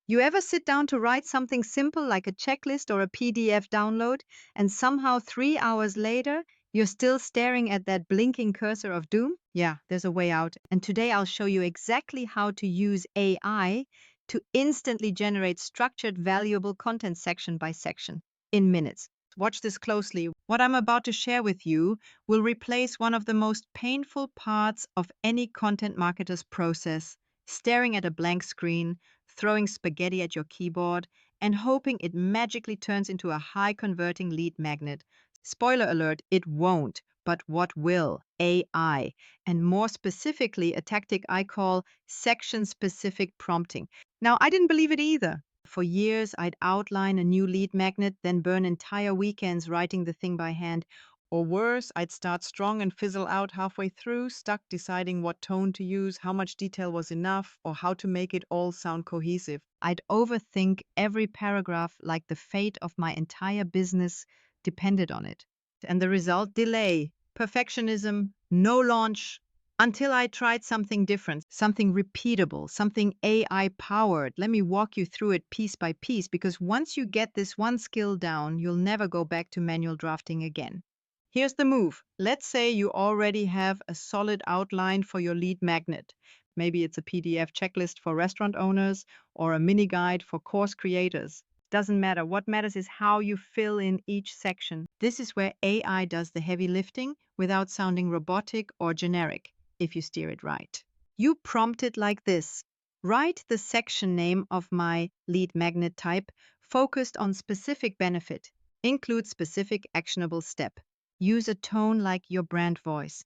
You ever sit down to write something simple like a checklist or a PDF download, and somehow 3 hours later, you're still staring at that blinking cursor of doom? Yeah, there's a way out. And today I'll show you exactly how to use AI to instantly generate structured, valuable content section by section in minutes. Watch this closely. What I'm about to share with you will replace one of the most painful parts of any content marketer's process: staring at a blank screen, throwing spaghetti at your keyboard, and hoping it magically turns into a high converting lead magnet. Spoiler alert, it won't. But what will? AI. And more specifically, a tactic I call section specific prompting. Now, I didn't believe it either. For years, I'd outline a new lead magnet, then burn entire weekends writing the thing by hand. Or worse, I'd start strong and fizzle out halfway through, stuck deciding what tone to use, how much detail was enough, or how to make it all sound cohesive. I'd overthink every paragraph like the fate of my entire business depended on it. And the result? Delay, perfectionism, no launch, until I tried something different, something repeatable, something AI powered. Let me walk you through it piece by piece, because once you get this one skill down, you'll never go back to manual drafting again. Here's the move. Let's say you already have a solid outline for your lead magnet. Maybe it's a PDF checklist for restaurant owners or a mini guide for course creators. Doesn't matter. What matters is how you fill in each section. This is where AI does the heavy lifting without sounding robotic or generic, if you steer it right. You prompt it like this: write the section name of my lead magnet type focused on specific benefit, include specific actionable step. Use a tone like your brand voice.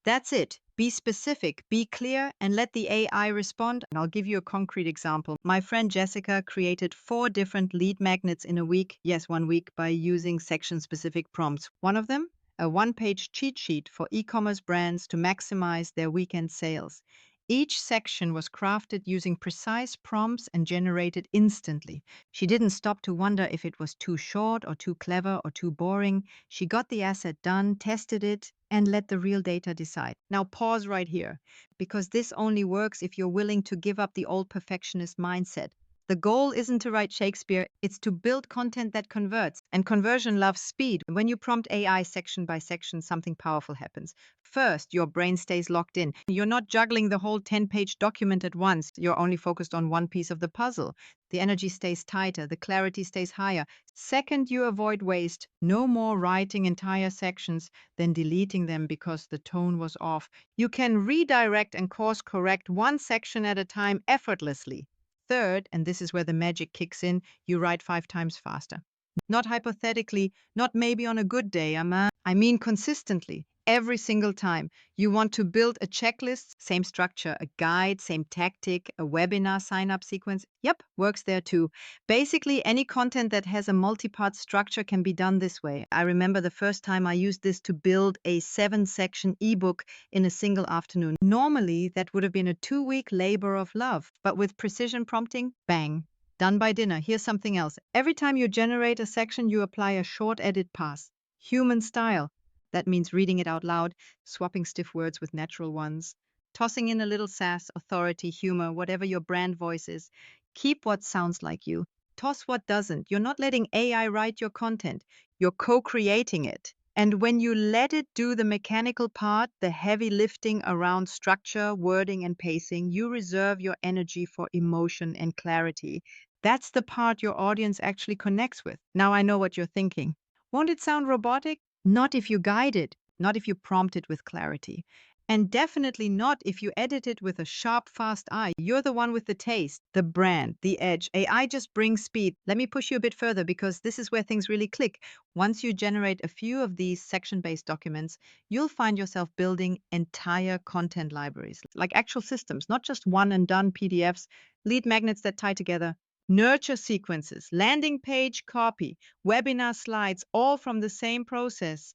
That's it. Be specific, be clear, and let the AI respond. And I'll give you a concrete example. My friend Jessica created 4 different lead magnets in a week. Yes, 1 week, by using section specific prompts. One of them, a 1-page cheat sheet for e-commerce brands to maximize their weekend sales. Each section was crafted using precise prompts and generated instantly. She didn't stop to wonder if it was too short or too clever or too boring. She got the asset done, tested it, and let the real data decide. Now pause right here, because this only works if you're willing to give up the old perfectionist mindset. The goal isn't to write Shakespeare, it's to build content that converts. And conversion loves speed. When you prompt AI section by section, something powerful happens. First, your brain stays locked in. You're not juggling the whole 10-page document at once. You're only focused on one piece of the puzzle. The energy stays tighter, the clarity stays higher. Second, you avoid waste. No more writing entire sections, then deleting them because the tone was off. You can redirect and course correct one section at a time effortlessly. Third, and this is where the magic kicks in, you write 5 times faster. Not hypothetically, not maybe on a good day, I mean consistently, every single time. You want to build a checklist, same structure, a guide, same tactic, a webinar sign up sequence. Yep, works there too. Basically, any content that has a multi-part structure can be done this way. I remember the first time I used this to build a 7-section ebook in a single afternoon. Normally, that would have been a 2-week labor of love, but with precision prompting, bang. Done by dinner. Here's something else. Every time you generate a section, you apply a short edit pass. Human style. That means reading it out loud, swapping stiff words with natural ones, tossing in a little sass, authority, humor, whatever your brand voice is. Keep what sounds like you. Toss what doesn't. You're not letting AI write your content. You're co-creating it. And when you let it do the mechanical part, the heavy lifting around structure, wording, and pacing, you reserve your energy for emotion and clarity. That's the part your audience actually connects with. Now I know what you're thinking. Won't it sound robotic? Not if you guide it, not if you prompt it with clarity. And definitely not if you edit it with a sharp, fast eye. You're the one with the taste, the brand, the edge. AI just brings speed. Let me push you a bit further, because this is where things really click. Once you generate a few of these section-based documents, you'll find yourself building entire content libraries, like actual systems, not just one and done PDFs, lead magnets that tie together. Nurture sequences, landing page copy, webinar slides, all from the same process.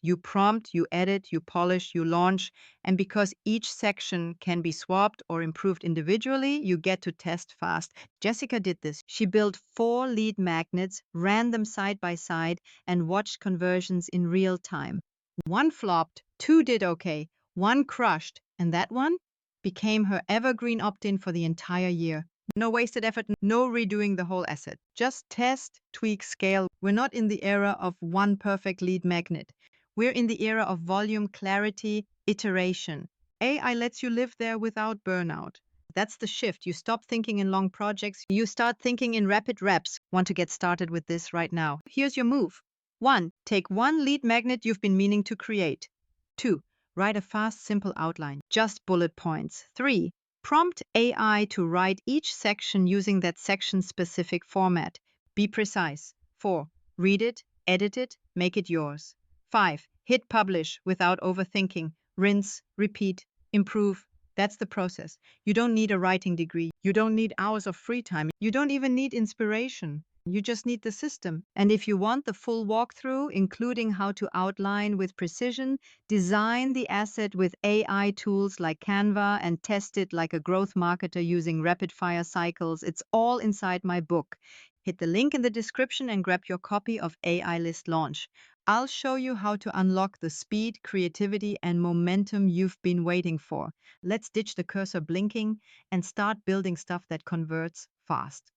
You prompt, you edit, you polish, you launch, and because each section can be swapped or improved individually, you get to test fast. Jessica did this. She built 4 lead magnets, ran them side by side, and watched conversions in real time. 1 flopped, 2 did okay, 1 crushed, and that one became her evergreen opt-in for the entire year. No wasted effort, no redoing the whole asset. Just test, tweak, scale. We're not in the era of one perfect lead magnet. We're in the era of volume, clarity, iteration. AI lets you live there without burnout. That's the shift. You stop thinking in long projects, you start thinking in rapid reps. Want to get started with this right now? Here's your move. 1. Take one lead magnet you've been meaning to create. 2. Write a fast, simple outline, just bullet points. 3. Prompt AI to write each section using that section-specific format. Be precise. 4. Read it, edit it, make it yours. 5. Hit publish without overthinking. Rinse, repeat, improve. That's the process. You don't need a writing degree. You don't need hours of free time. You don't even need inspiration. You just need the system. And if you want the full walkthrough, including how to outline with precision, design the asset with AI tools like Canva, and test it like a growth marketer using rapid fire cycles, it's all inside my book. Hit the link in the description and grab your copy of AI List Launch. I'll show you how to unlock the speed, creativity, and momentum you've been waiting for. Let's ditch the cursor blinking and start building stuff that converts fast.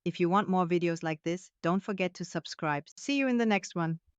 If you want more videos like this, don't forget to subscribe. See you in the next one.